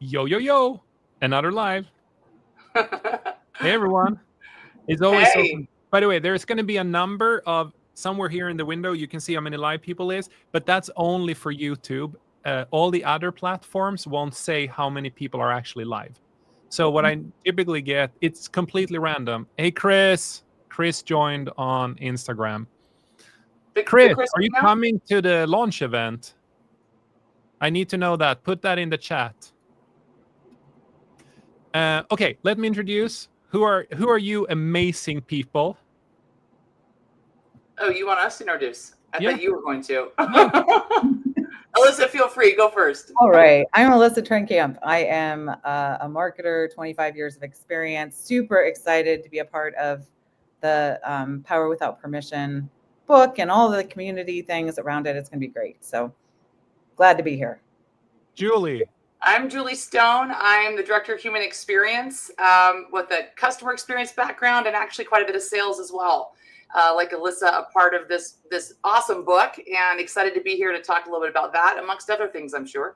Yo, yo, yo. Another live. Hey, everyone. It's always so fun. By the way, there's going to be a number of somewhere here in the window. You can see how many live people is, but that's only for YouTube. All the other platforms won't say how many people are actually live. So what I typically get, it's completely random. Hey, Chris. Chris joined on Instagram. Chris, are you coming to the launch event? I need to know that. Put that in the chat. Okay, let me introduce. Who are you amazing people? Oh, you want us to introduce? I thought you were going to. Alyssa, feel free. Go first. All right. I'm Alyssa Trenkamp. I am a marketer, 25 years of experience. Super excited to be a part of the Power Without Permission book and all the community things around it. It's going to be great. So glad to be here. Julie. I'm Julie Stone. I'm the Director of Human Experience with a customer experience background and actually quite a bit of sales as well. Like Alyssa, a part of this awesome book, and excited to be here to talk a little bit about that, amongst other things, I'm sure.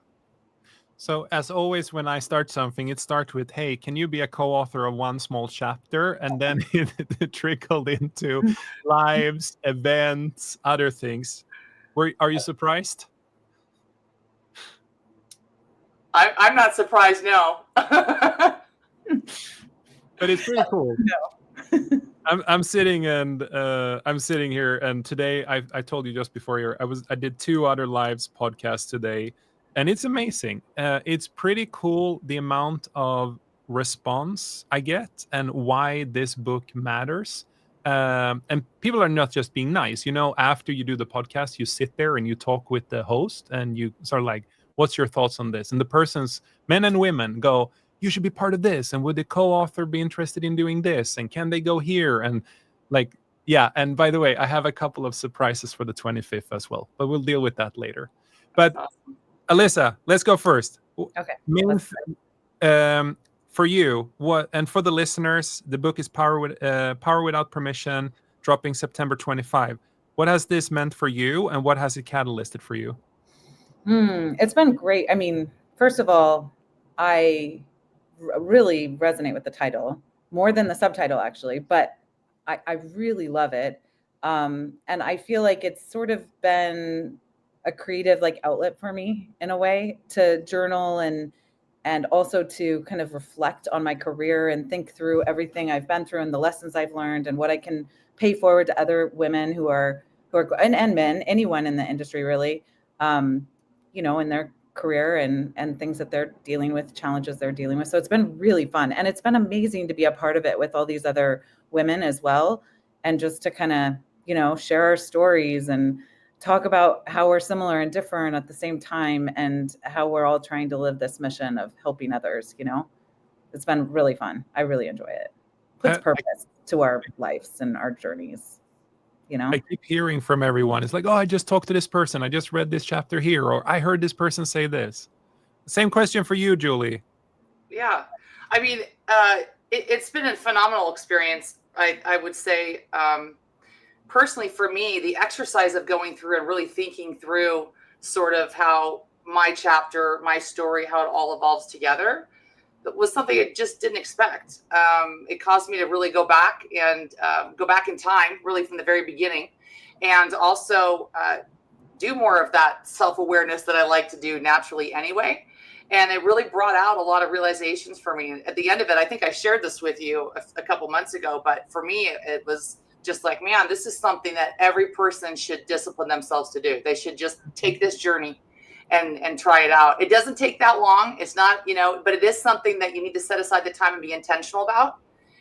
So as always, when I start something, it starts with, hey, can you be a co-author of one small chapter? And then it trickled into lives, events, other things. Are you surprised? I'm not surprised, no. But it's pretty cool. No. I'm sitting here, and today I told you just before here I did 2 other lives podcasts today, and it's amazing. It's pretty cool the amount of response I get and why this book matters. And people are not just being nice. You know, after you do the podcast, you sit there and you talk with the host, and you sort of like, what's your thoughts on this? And the person's, men and women, go, you should be part of this. And would the co-author be interested in doing this? And can they go here? And like, yeah. And by the way, I have a couple of surprises for the 25th as well, but we'll deal with that later. But awesome. Alyssa, let's go first. Okay. For you, and for the listeners, the book is Power Without Permission, dropping September 25. What has this meant for you, and what has it catalyzed for you? It's been great. I mean, first of all, I really resonate with the title more than the subtitle, actually, but I really love it. And I feel like it's sort of been a creative outlet for me in a way to journal and also to kind of reflect on my career and think through everything I've been through and the lessons I've learned and what I can pay forward to other women who are and men, anyone in the industry really, in their career and things that they're dealing with, challenges they're dealing with. So it's been really fun, and it's been amazing to be a part of it with all these other women as well, and just to kind of share our stories and talk about how we're similar and different at the same time, and how we're all trying to live this mission of helping others. It's been really fun. I really enjoy it. Puts purpose to our lives and our journeys. I keep hearing from everyone. It's like, oh, I just talked to this person. I just read this chapter here, or I heard this person say this. Same question for you, Julie. Yeah. I mean, it's been a phenomenal experience. I would say, personally for me, the exercise of going through and really thinking through sort of how my chapter, my story, how it all evolves together, was something I just didn't expect. It caused me to really go back and go back in time, really from the very beginning, and also do more of that self-awareness that I like to do naturally anyway. And it really brought out a lot of realizations for me. At the end of it, I think I shared this with you a couple months ago, but for me, it was just like, man, this is something that every person should discipline themselves to do. They should just take this journey and try it out. It doesn't take that long. It's not, but it is something that you need to set aside the time and be intentional about.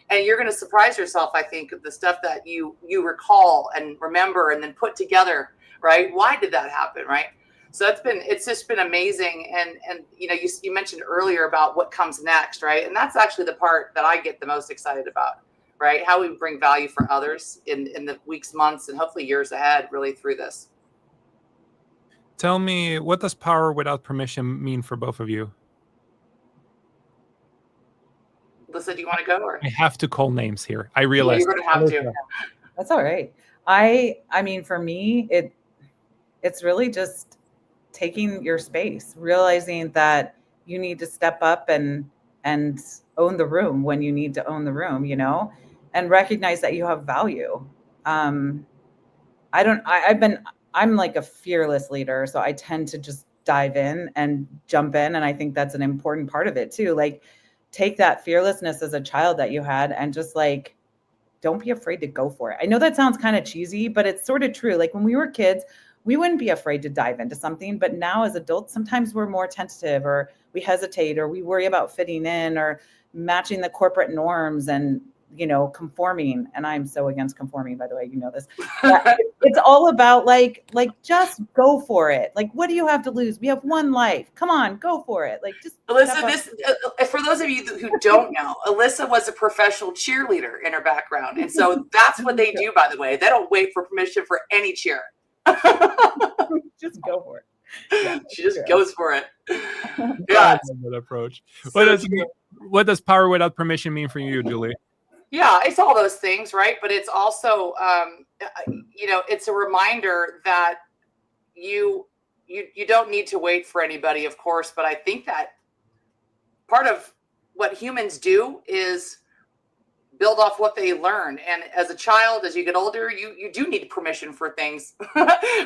And you're going to surprise yourself, I think, of the stuff that you recall and remember and then put together, right? Why did that happen, right? So it's just been amazing. And you mentioned earlier about what comes next, right? And that's actually the part that I get the most excited about, right? How we bring value for others in the weeks, months, and hopefully years ahead, really through this. Tell me, what does Power Without Permission mean for both of you? Alyssa, do you want to go? Or? I have to call names here. I realize you're going to have to. That's all right. I mean, for me, it's really just taking your space, realizing that you need to step up and own the room when you need to own the room, you know, and recognize that you have value. I'm like a fearless leader. So I tend to just dive in and jump in. And I think that's an important part of it too. Like, take that fearlessness as a child that you had and just like, don't be afraid to go for it. I know that sounds kind of cheesy, but it's sort of true. Like when we were kids, we wouldn't be afraid to dive into something. But now as adults, sometimes we're more tentative, or we hesitate, or we worry about fitting in or matching the corporate norms and, you know, conforming. And I'm so against conforming, by the way, you know this. It's all about like just go for it. Like, what do you have to lose? We have one life. Come on, go for it. Like, just Alyssa, for those of you who don't know, Alyssa was a professional cheerleader in her background. And so that's what they do, by the way. They don't wait for permission for any cheer. Just go for it. Yeah, she just goes for it. Yeah, that approach. What does power without permission mean for you, Julie? Yeah, it's all those things, right? But it's also, you know, it's a reminder that you don't need to wait for anybody, of course. But I think that part of what humans do is build off what they learn. And as a child, as you get older, you do need permission for things,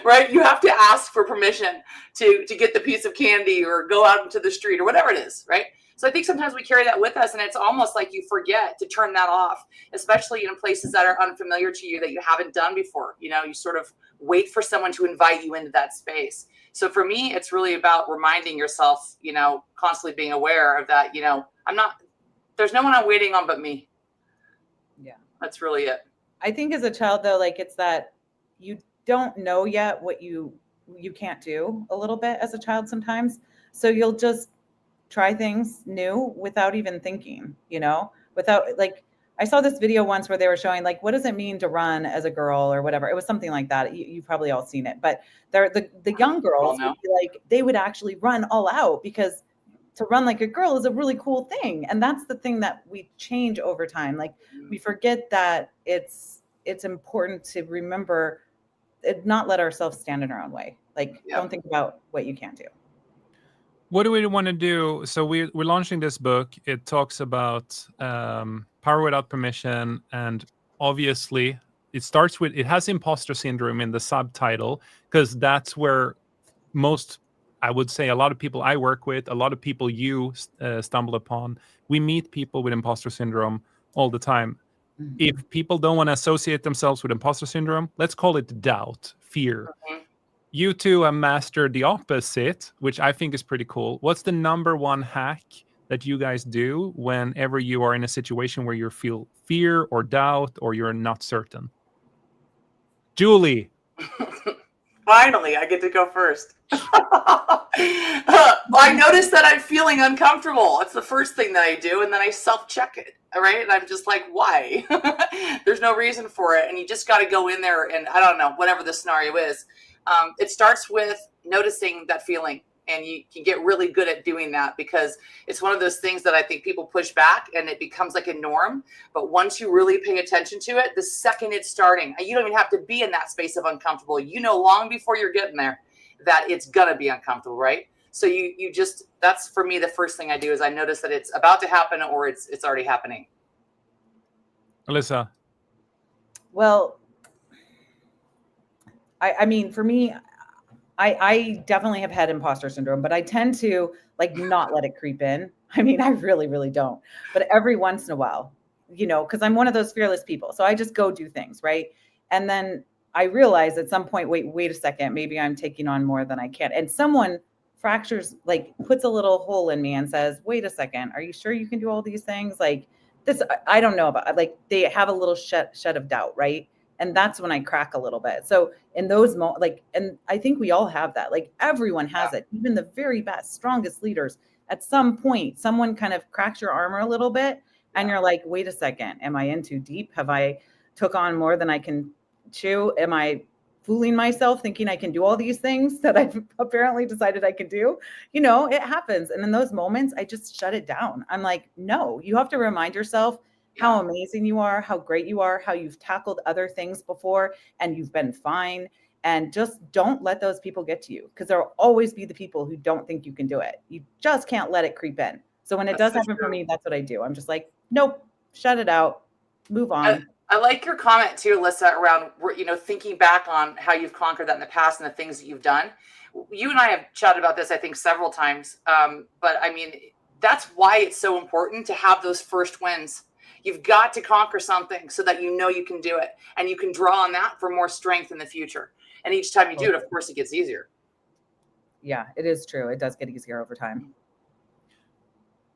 right? You have to ask for permission to get the piece of candy or go out into the street or whatever it is, right? So I think sometimes we carry that with us, and it's almost like you forget to turn that off, especially in places that are unfamiliar to you that you haven't done before. You know, you sort of wait for someone to invite you into that space. So for me, it's really about reminding yourself, you know, constantly being aware of that, you know, there's no one I'm waiting on but me. Yeah. That's really it. I think as a child, though, like it's that you don't know yet what you can't do a little bit as a child sometimes. So you'll just try things new without even thinking, you know, without like, I saw this video once where they were showing like, what does it mean to run as a girl or whatever? It was something like that. You've probably all seen it, but the young girls would be like, they would actually run all out because to run like a girl is a really cool thing. And that's the thing that we change over time. Like we forget that it's important to remember, not let ourselves stand in our own way. Like don't think about what you can't do. What do we want to do? So we're launching this book. It talks about power without permission. And obviously it starts with, it has imposter syndrome in the subtitle, because that's where I would say a lot of people I work with, a lot of people you stumble upon, we meet people with imposter syndrome all the time. Mm-hmm. If people don't want to associate themselves with imposter syndrome, let's call it doubt, fear. Mm-hmm. You two have mastered the opposite, which I think is pretty cool. What's the number one hack that you guys do whenever you are in a situation where you feel fear or doubt or you're not certain? Julie. Finally, I get to go first. I notice that I'm feeling uncomfortable. It's the first thing that I do. And then I self-check it. All right. And I'm just like, why? There's no reason for it. And you just got to go in there and I don't know, whatever the scenario is. It starts with noticing that feeling. And you can get really good at doing that because it's one of those things that I think people push back and it becomes like a norm. But once you really pay attention to it, the second it's starting, you don't even have to be in that space of uncomfortable. You know, long before you're getting there that it's going to be uncomfortable, right? So you just, that's for me, the first thing I do is I notice that it's about to happen or it's already happening. Alyssa. Well, I mean, for me, I definitely have had imposter syndrome, but I tend to like not let it creep in. I mean, I really, really don't. But every once in a while, you know, because I'm one of those fearless people. So I just go do things, right? And then I realize at some point, wait a second, maybe I'm taking on more than I can. And someone fractures, like puts a little hole in me and says, wait a second, are you sure you can do all these things? Like this, I don't know about, like they have a little shed of doubt, right? And that's when I crack a little bit. So in those moments, like, and I think we all have that, like everyone has it, even the very best, strongest leaders. At some point, someone kind of cracks your armor a little bit and you're like, wait a second, am I in too deep? Have I took on more than I can chew? Am I fooling myself thinking I can do all these things that I've apparently decided I can do? You know, it happens. And in those moments, I just shut it down. I'm like, no, you have to remind yourself how amazing you are, how great you are, how you've tackled other things before and you've been fine. And just don't let those people get to you, because there will always be the people who don't think you can do it. You just can't let it creep in. So when it does happen for me, that's what I do. I'm just like, nope, shut it out, move on. I like your comment too, Alyssa, around, thinking back on how you've conquered that in the past and the things that you've done. You and I have chatted about this, I think, several times. But I mean, that's why it's so important to have those first wins. You've got to conquer something so that you know you can do it, and you can draw on that for more strength in the future. And each time you do it, of course, it gets easier. Yeah, it is true. It does get easier over time.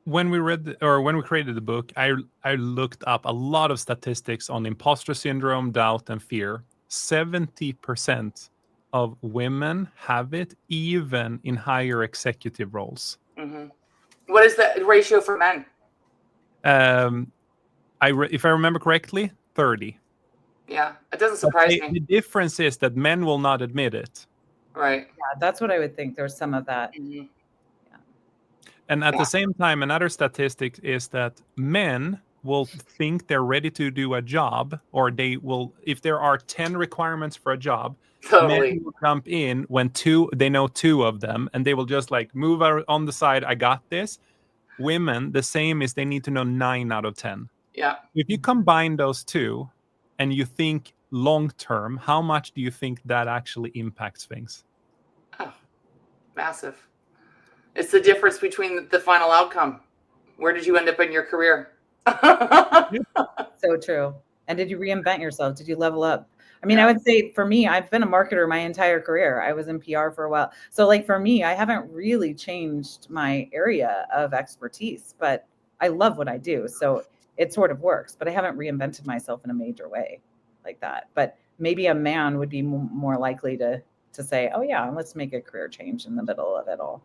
When we created the book, I looked up a lot of statistics on imposter syndrome, doubt, and fear. 70% of women have it, even in higher executive roles. Mm-hmm. What is the ratio for men? If I remember correctly, 30. Yeah, it doesn't surprise me. The difference is that men will not admit it. Right. Yeah, that's what I would think. There's some of that. Mm-hmm. Yeah. And at the same time, another statistic is that men will think they're ready to do a job, or they will, if there are 10 requirements for a job, men will jump in when they know 2 of them, and they will just like move on the side. I got this. Women, the same is they need to know 9 out of 10. Yeah. If you combine those 2 and you think long term, how much do you think that actually impacts things? Oh, massive. It's the difference between the final outcome. Where did you end up in your career? So true. And did you reinvent yourself? Did you level up? I mean, I would say for me, I've been a marketer my entire career. I was in PR for a while. So like for me, I haven't really changed my area of expertise, but I love what I do. So it sort of works, but I haven't reinvented myself in a major way like that. But maybe a man would be more likely to say, oh yeah, let's make a career change in the middle of it all,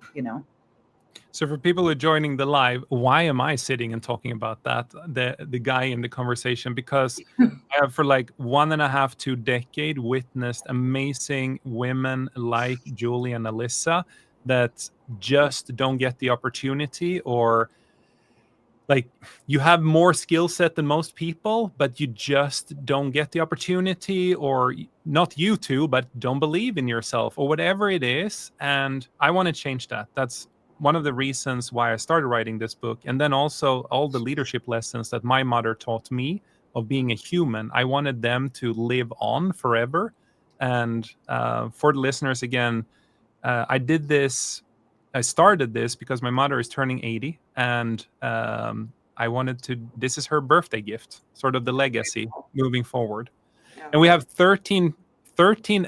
So for people who are joining the live, why am I sitting and talking about that? The guy in the conversation, because I have for like 1.5 to 2 decades witnessed amazing women like Julie and Alyssa that just don't get the opportunity, or like you have more skill set than most people, but you just don't get the opportunity, or not you two, but don't believe in yourself, or whatever it is. And I want to change that. That's one of the reasons why I started writing this book. And then also all the leadership lessons that my mother taught me of being a human, I wanted them to live on forever. And for the listeners, again, I started this because my mother is turning 80, and I wanted to, this is her birthday gift, sort of the legacy moving forward. Yeah. And we have 13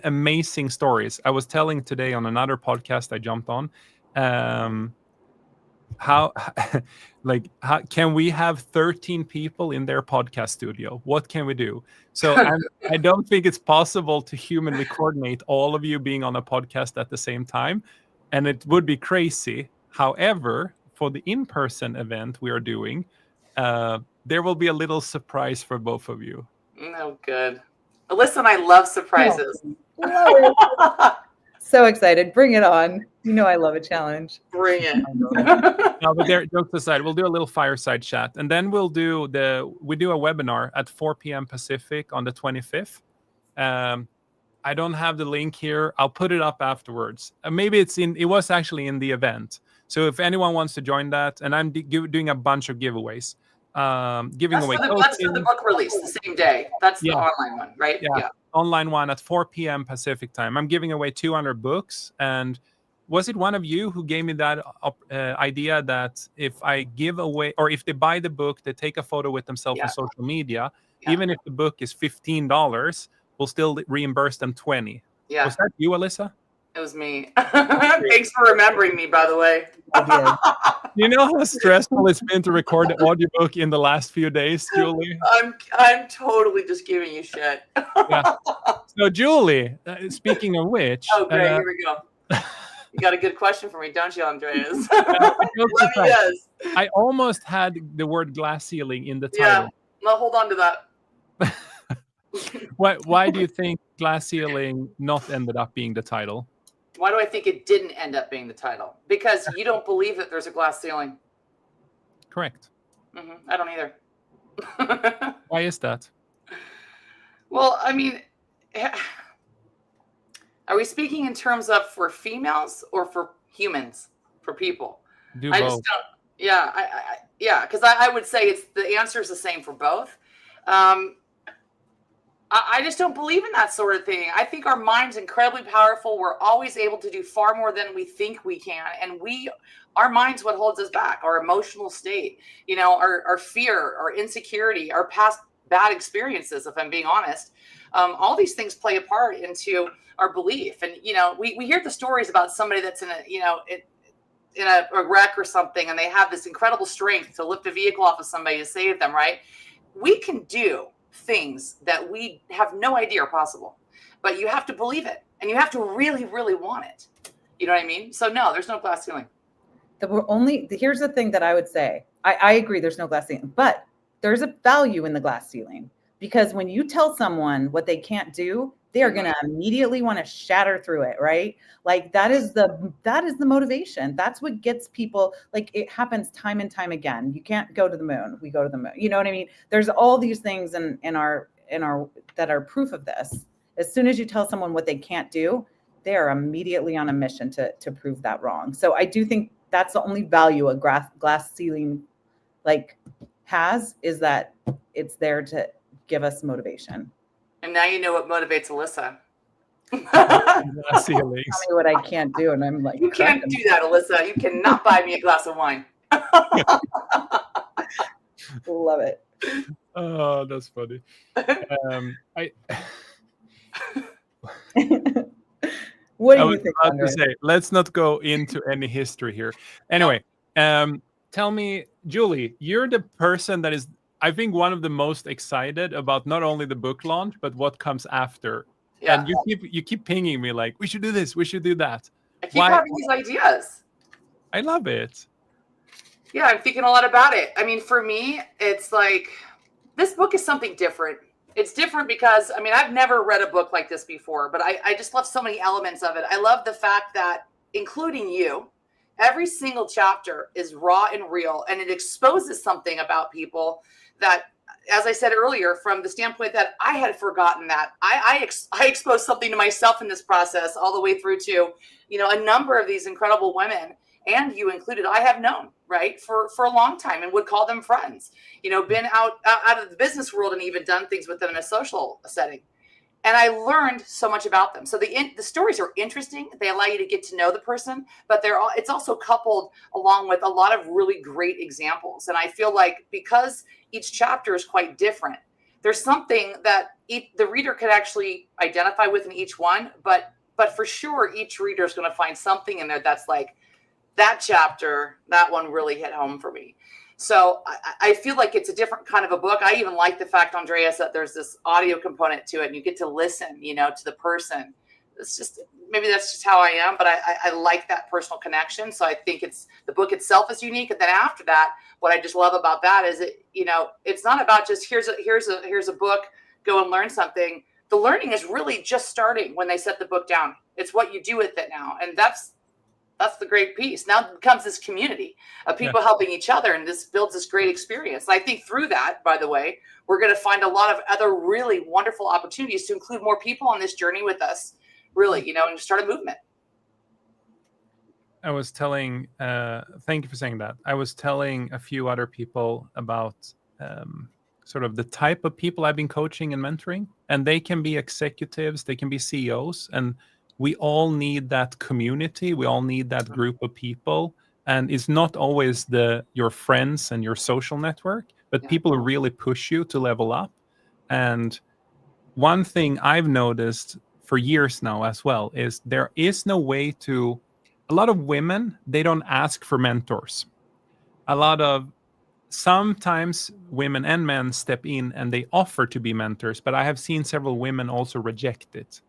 amazing stories. I was telling today on another podcast I jumped on, how can we have 13 people in their podcast studio? What can we do? So I don't think it's possible to humanly coordinate all of you being on a podcast at the same time. And it would be crazy. However, for the in-person event we are doing, there will be a little surprise for both of you. Oh, good. Alyssa and I love surprises. Love it. So excited. Bring it on. I love a challenge. Bring it. No, but jokes aside, we'll do a little fireside chat. And then we do a webinar at 4 p.m. Pacific on the 25th. I don't have the link here. I'll put it up afterwards. Maybe it was actually in the event. So if anyone wants to join that, and I'm doing a bunch of giveaways, giving away. That's for the book release the same day. That's the online one, right? Yeah. Online one at 4 p.m. Pacific time. I'm giving away 200 books. And was it one of you who gave me that idea that if I give away, or if they buy the book, they take a photo with themselves on social media, even if the book is $15, we'll still reimburse them $20. Yeah. Was that you, Alyssa? It was me. Thanks for remembering me, by the way. You know how stressful it's been to record the audiobook in the last few days, Julie? I'm totally just giving you shit. Yeah. So, Julie, speaking of which... Oh, great. Here we go. You got a good question for me, don't you, Andreas? Yes. I almost had the word glass ceiling in the title. Yeah. No, hold on to that. Why do you think glass ceiling not ended up being the title? Why do I think it didn't end up being the title? Because you don't believe that there's a glass ceiling. Correct. Mm-hmm. I don't either. Why is that? Well, I mean, Are we speaking in terms of for females or for humans, for people? Do I both. just don't. Yeah, because I would say it's the answer is the same for both. I just don't believe in that sort of thing. I think our mind's incredibly powerful. We're always able to do far more than we think we can, and our mind's what holds us back. Our emotional state, our fear, our insecurity, our past bad experiences. If I'm being honest, all these things play a part into our belief. And we hear the stories about somebody that's in a wreck or something, and they have this incredible strength to lift a vehicle off of somebody to save them. Right? We can do things that we have no idea are possible, but you have to believe it, and you have to really, really want it. You know what I mean? So no, there's no glass ceiling. Here's the thing that I would say. I agree there's no glass ceiling, but there's a value in the glass ceiling, because when you tell someone what they can't do, they are going to immediately want to shatter through it, right? Like that is the motivation. That's what gets people, like it happens time and time again. You can't go to the moon. We go to the moon. You know what I mean? There's all these things in our that are proof of this. As soon as you tell someone what they can't do, they are immediately on a mission to prove that wrong. So I do think that's the only value a glass ceiling has, is that it's there to give us motivation. And now you know what motivates Alyssa. Tell me what I can't do, and I'm like, you can't do that, Alyssa. You cannot buy me a glass of wine. Love it. Oh, that's funny. What do you think? I was about to say, let's not go into any history here. Anyway, tell me, Julie, you're the person that is, I think, one of the most excited about not only the book launch, but what comes after. Yeah. And you keep pinging me like, we should do this, we should do that. I keep having these ideas. I love it. Yeah, I'm thinking a lot about it. I mean, for me, it's like, this book is something different. It's different because, I mean, I've never read a book like this before, but I just love so many elements of it. I love the fact that, including you, every single chapter is raw and real, and it exposes something about people that, as I said earlier, from the standpoint that I had forgotten that. I exposed something to myself in this process, all the way through to, a number of these incredible women, and you included, I have known, right, for a long time, and would call them friends, been out of the business world and even done things with them in a social setting. And I learned so much about them. So the stories are interesting. They allow you to get to know the person, but it's also coupled along with a lot of really great examples. And I feel like because each chapter is quite different, there's something that the reader could actually identify with in each one. But for sure, each reader is going to find something in there that's like, that chapter, that one really hit home for me. So I feel like it's a different kind of a book. I even like the fact, Andreas, that there's this audio component to it, and you get to listen, to the person. It's just, maybe that's just how I am, but I like that personal connection. So I think the book itself is unique. And then after that, what I just love about that is it's not about just here's a book, go and learn something. The learning is really just starting when they set the book down. It's what you do with it now. And that's the great piece. Now it becomes this community of people helping each other, and this builds this great experience. And I think through that, by the way, we're going to find a lot of other really wonderful opportunities to include more people on this journey with us, really, and start a movement. I was telling, thank you for saying that. I was telling a few other people about sort of the type of people I've been coaching and mentoring, and they can be executives, they can be CEOs, and we all need that community. We all need that group of people. And it's not always your friends and your social network, but people who really push you to level up. And one thing I've noticed for years now as well is there is no way to, a lot of women, they don't ask for mentors. Sometimes women and men step in and they offer to be mentors, but I have seen several women also reject it.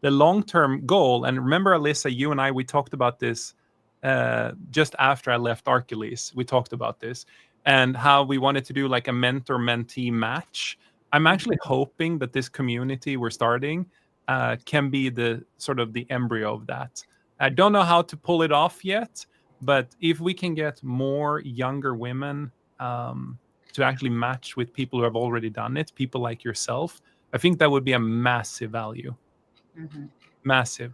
The long-term goal, and remember, Alyssa, you and I, we talked about this just after I left Archilles. We talked about this and how we wanted to do like a mentor-mentee match. I'm actually hoping that this community we're starting can be the sort of the embryo of that. I don't know how to pull it off yet, but if we can get more younger women to actually match with people who have already done it, people like yourself, I think that would be a massive value. Mm-hmm. Massive.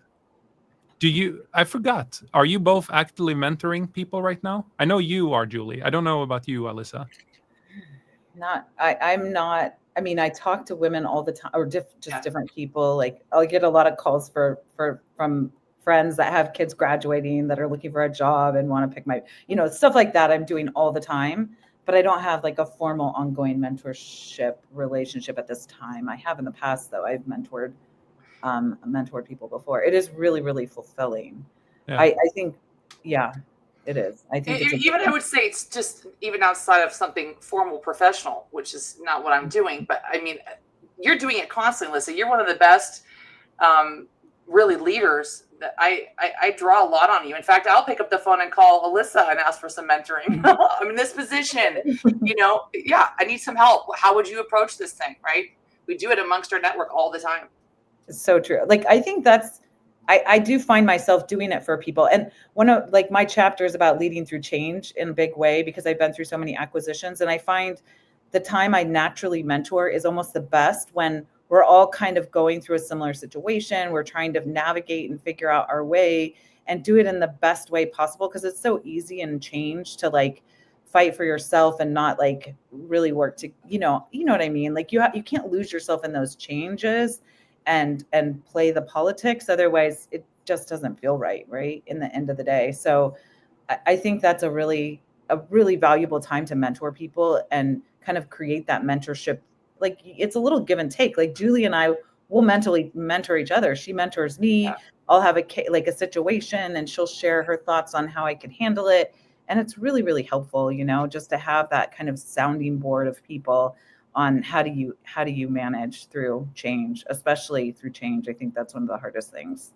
I forgot, are you both actively mentoring people right now? I know you are, Julie. I don't know about you, Alyssa. I'm not. I mean, I talk to women all the time, or different people. Like, I'll get a lot of calls from friends that have kids graduating that are looking for a job and want to pick my, stuff like that. I'm doing all the time, but I don't have like a formal ongoing mentorship relationship at this time. I have in the past, though. I've mentored people before. It is really, really fulfilling. Yeah. I think, yeah. It is. I think I would say it's just even outside of something formal, professional, which is not what I'm doing. But I mean, you're doing it constantly, Alyssa. You're one of the best, really leaders. That I draw a lot on you. In fact, I'll pick up the phone and call Alyssa and ask for some mentoring. I'm in this position, I need some help. How would you approach this thing? Right? We do it amongst our network all the time. It's so true. Like, I think I do find myself doing it for people. And one of my chapters about leading through change in a big way, because I've been through so many acquisitions. And I find the time I naturally mentor is almost the best when we're all kind of going through a similar situation. We're trying to navigate and figure out our way and do it in the best way possible. Because it's so easy in change to fight for yourself and not really work to, you know what I mean? Like, you can't lose yourself in those changes and play the politics. Otherwise it just doesn't feel right in the end of the day. So I think that's a really valuable time to mentor people and kind of create that mentorship. Like, it's a little give and take. Like, Julie and I will mentally mentor each other. She mentors me. Yeah. I'll have a situation and she'll share her thoughts on how I can handle it. And it's really, really helpful, just to have that kind of sounding board of people on how do you manage through change, especially through change. I think that's one of the hardest things.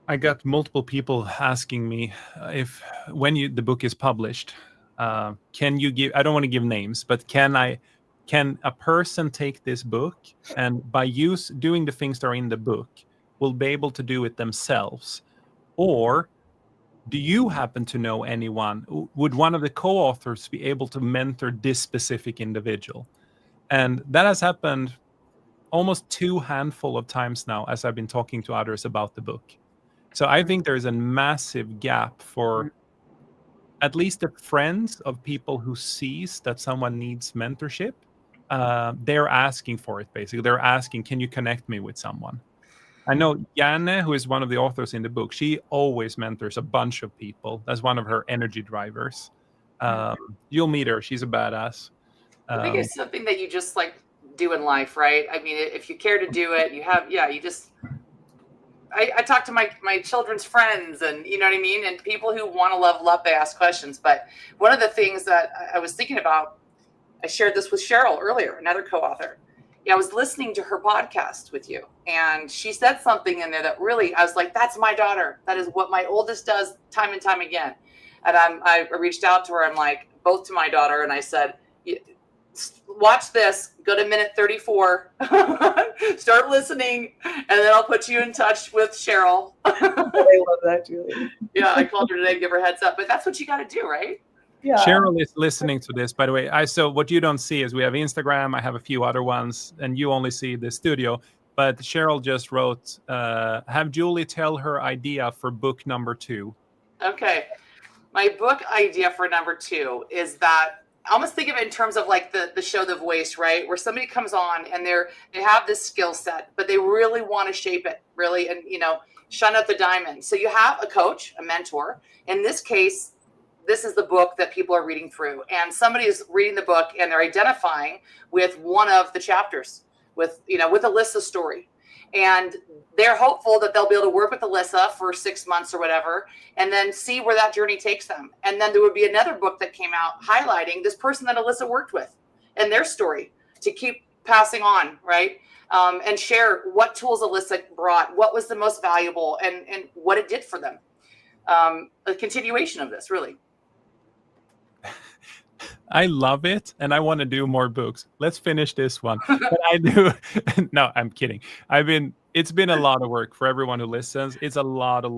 I got multiple people asking me if when the book is published, can you give, I don't want to give names, but can a person take this book and by doing the things that are in the book will be able to do it themselves? Or do you happen to know anyone? Would one of the co-authors be able to mentor this specific individual? And that has happened almost 2 handful of times now as I've been talking to others about the book. So I think there's a massive gap for at least the friends of people who sees that someone needs mentorship. They're asking for it, basically. They're asking, can you connect me with someone? I know Janne, who is one of the authors in the book, she always mentors a bunch of people. That's one of her energy drivers. You'll meet her. She's a badass. I think it's something that you just do in life, right? I mean, if you care to do it, I talk to my children's friends and you know what I mean? And people who want to level up, they ask questions. But one of the things that I was thinking about, I shared this with Cheryl earlier, another co-author. I was listening to her podcast with you, and she said something in there that really, I was like, that's my daughter. That is what my oldest does time and time again. And I reached out to her, I'm like, both to my daughter, and I said, watch this, go to minute 34, start listening, and then I'll put you in touch with Cheryl. I love that, Julie. Yeah, I called her today, give her a heads up, but that's what you got to do, right? Yeah. Cheryl is listening to this, by the way. So what you don't see is we have Instagram. I have a few other ones, and you only see the studio. But Cheryl just wrote, have Julie tell her idea for book number 2. Okay. My book idea for number 2 is that I almost think of it in terms of the show The Voice, right? Where somebody comes on and they have this skill set, but they really want to shape it, really, and shine out the diamond. So you have a coach, a mentor. In this case, this is the book that people are reading through, and somebody is reading the book and they're identifying with one of the chapters with Alyssa's story. And they're hopeful that they'll be able to work with Alyssa for 6 months or whatever, and then see where that journey takes them. And then there would be another book that came out highlighting this person that Alyssa worked with and their story to keep passing on, right? And share what tools Alyssa brought, what was the most valuable, and what it did for them. A continuation of this, really. I love it, and I want to do more books. Let's finish this one. But I do. No, I'm kidding. It's been a lot of work for everyone who listens. It's a lot of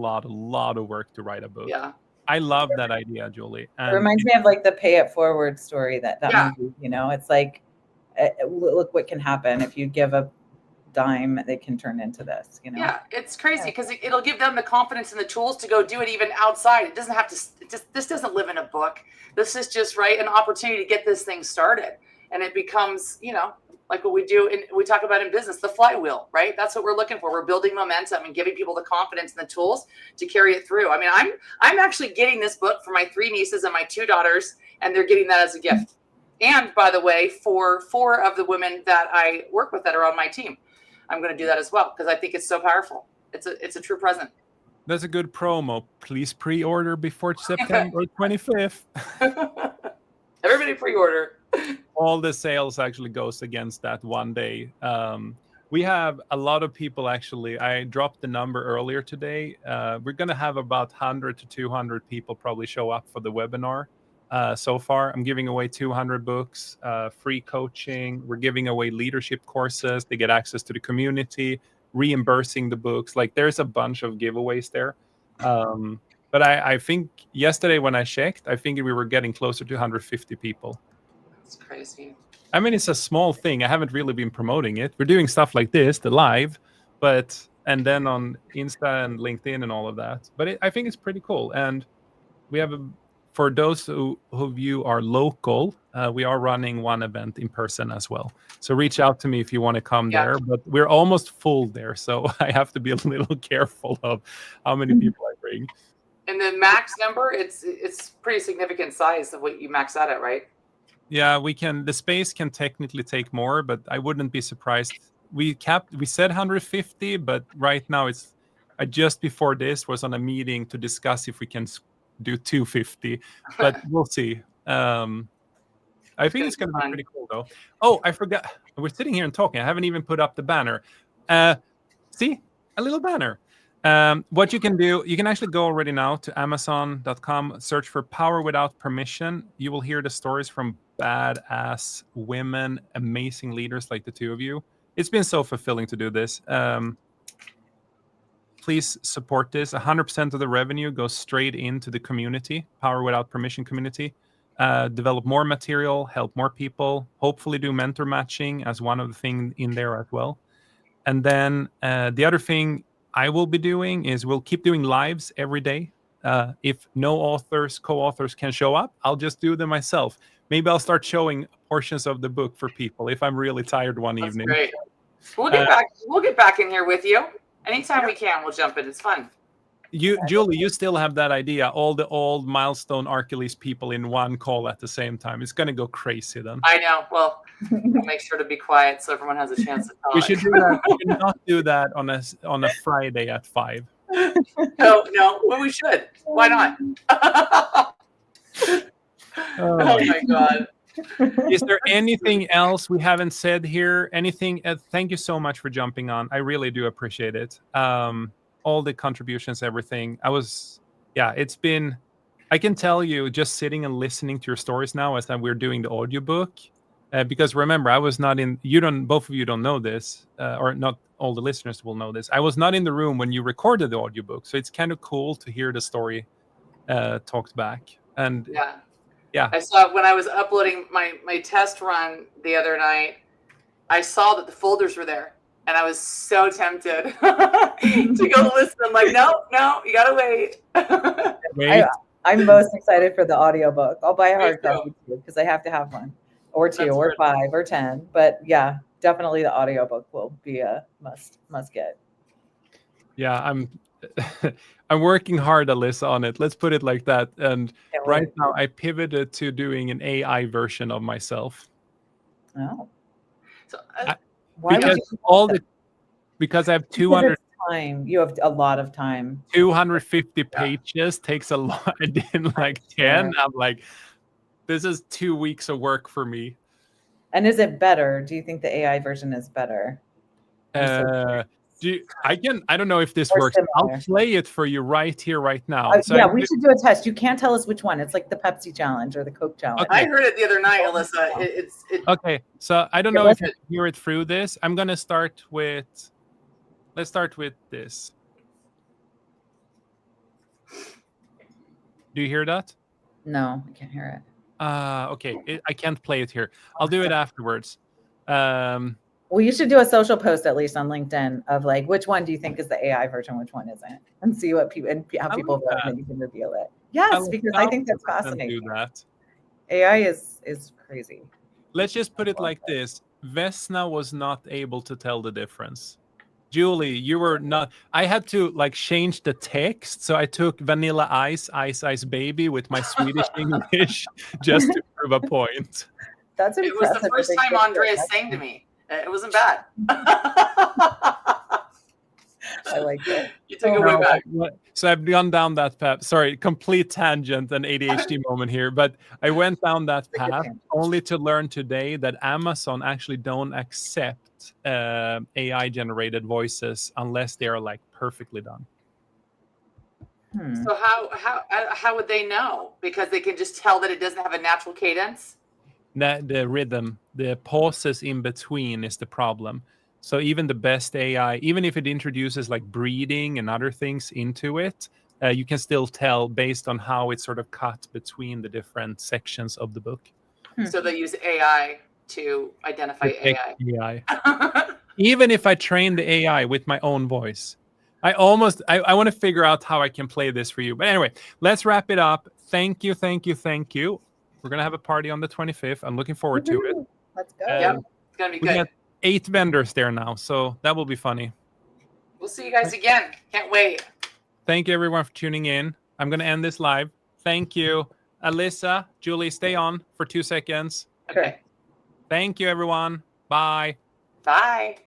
work to write a book. Yeah. I love that idea, Julie. And it reminds me of the Pay It Forward story that movie. It's look what can happen if you give a dime they can turn into this, you know? Yeah, it's crazy because it'll give them the confidence and the tools to go do it even outside. It doesn't have to, this doesn't live in a book. This is just, right, an opportunity to get this thing started. And it becomes, you know, like what we do, we talk about in business, the flywheel, right? That's what we're looking for. We're building momentum and giving people the confidence and the tools to carry it through. I mean, I'm actually getting this book for my 3 nieces and my 2 daughters, and they're getting that as a gift. And by the way, for 4 of the women that I work with that are on my team, I'm going to do that as well because I think it's so powerful. It's a true present. That's a good promo. Please pre-order before September 25th. Everybody pre-order. All the sales actually goes against that one day. We have a lot of people actually. I dropped the number earlier today. We're going to have about 100 to 200 people probably show up for the webinar. So far, I'm giving away 200 books, free coaching. We're giving away leadership courses. They get access to the community, reimbursing the books. Like there's a bunch of giveaways there. But I think yesterday when I checked, I think we were getting closer to 150 people. That's crazy. I mean, it's a small thing. I haven't really been promoting it. We're doing stuff like this, the live, and then on Insta and LinkedIn and all of that. But I think it's pretty cool. And we have for those who you are local, we are running one event in person as well. So reach out to me if you want to come there. But we're almost full there, so I have to be a little careful of how many people I bring. And the max number, it's pretty significant size of what you max out at, right? Yeah, we can. The space can technically take more, but I wouldn't be surprised. We said 150, but right now it's. I just before this was on a meeting to discuss if we can do 250, but we'll see. I think it's going to be pretty cool, though. Oh, I forgot. We're sitting here and talking. I haven't even put up the banner. See, a little banner. What you can do, you can actually go already now to Amazon.com, search for Power Without Permission. You will hear the stories from badass women, amazing leaders like the 2 of you. It's been so fulfilling to do this. Please support this. 100% of the revenue goes straight into the community, Power Without Permission community. Develop more material, help more people, hopefully do mentor matching as one of the things in there as well. And then the other thing I will be doing is we'll keep doing lives every day. If no co-authors can show up, I'll just do them myself. Maybe I'll start showing portions of the book for people if I'm really tired one evening. Great. We'll get back in here with you. Anytime we can, we'll jump in. It's fun. Julie, you still have that idea. All the old Milestone Archilles people in one call at the same time. It's going to go crazy then. I know. Well, we'll make sure to be quiet so everyone has a chance to talk. We should do that. We should not do that on a Friday at 5. No. Well, we should. Why not? Oh my God. Is there anything else we haven't said here? Anything? Thank you so much for jumping on. I really do appreciate it. All the contributions, everything. It's been, I can tell you just sitting and listening to your stories now as we're doing the audiobook, because remember, I was not in, both of you don't know this, or not all the listeners will know this. I was not in the room when you recorded the audiobook. So it's kind of cool to hear the story talked back. And yeah. I saw when I was uploading my test run the other night, I saw that the folders were there. And I was so tempted to go listen. I'm like, no, you gotta wait. I'm most excited for the audiobook. I'll buy a hard copy too because I have to have one, or 2, or 5, or 10. But yeah, definitely the audiobook will be a must get. Yeah, I'm working hard, Alyssa, on it. Let's put it like that. And right now, I pivoted to doing an AI version of myself. Oh, so why because I have 200 time. You have a lot of time. 250 pages takes a lot. I did like 10. I'm like, this is 2 weeks of work for me. And is it better? Do you think the AI version is better? I don't know if this works. I'll play it for you right here, right now. We should do a test. You can't tell us which one. It's like the Pepsi challenge or the Coke challenge. Okay. I heard it the other night, Alyssa. Okay, so I don't know if you can hear it through this. I'm going to start with, let's start with this. Do you hear that? No, I can't hear it. Okay, I can't play it here. I'll do it afterwards. Well, Well, you should do a social post at least on LinkedIn of like, which one do you think is the AI version, which one isn't, and see what people and how people vote, and then you can reveal it. Yes, because I think that's fascinating. Do that. AI is crazy. Let's just put it like this: Vesna was not able to tell the difference. Julie, you were not. I had to like change the text, so I took Vanilla Ice, Ice Ice Baby with my Swedish English just to prove a point. That's impressive. It was the first time Andreas sang to me. It wasn't bad. I like it. You took it way back. So I've gone down that path. Sorry, complete tangent and ADHD moment here, but I went down that path only to learn today that Amazon actually don't accept AI generated voices unless they are like perfectly done. So how would they know? Because they can just tell that it doesn't have a natural cadence? The rhythm, the pauses in between is the problem. So even the best AI, even if it introduces like breathing and other things into it, you can still tell based on how it's sort of cut between the different sections of the book. So they use AI to identify AI. Even if I train the AI with my own voice, I want to figure out how I can play this for you. But anyway, let's wrap it up. Thank you. We're going to have a party on the 25th. I'm looking forward to it. Let's go. Yep, it's going to be good. We got 8 vendors there now, so that will be funny. We'll see you guys again. Can't wait. Thank you, everyone, for tuning in. I'm going to end this live. Thank you. Alyssa, Julie, stay on for 2 seconds. Okay. Thank you, everyone. Bye. Bye.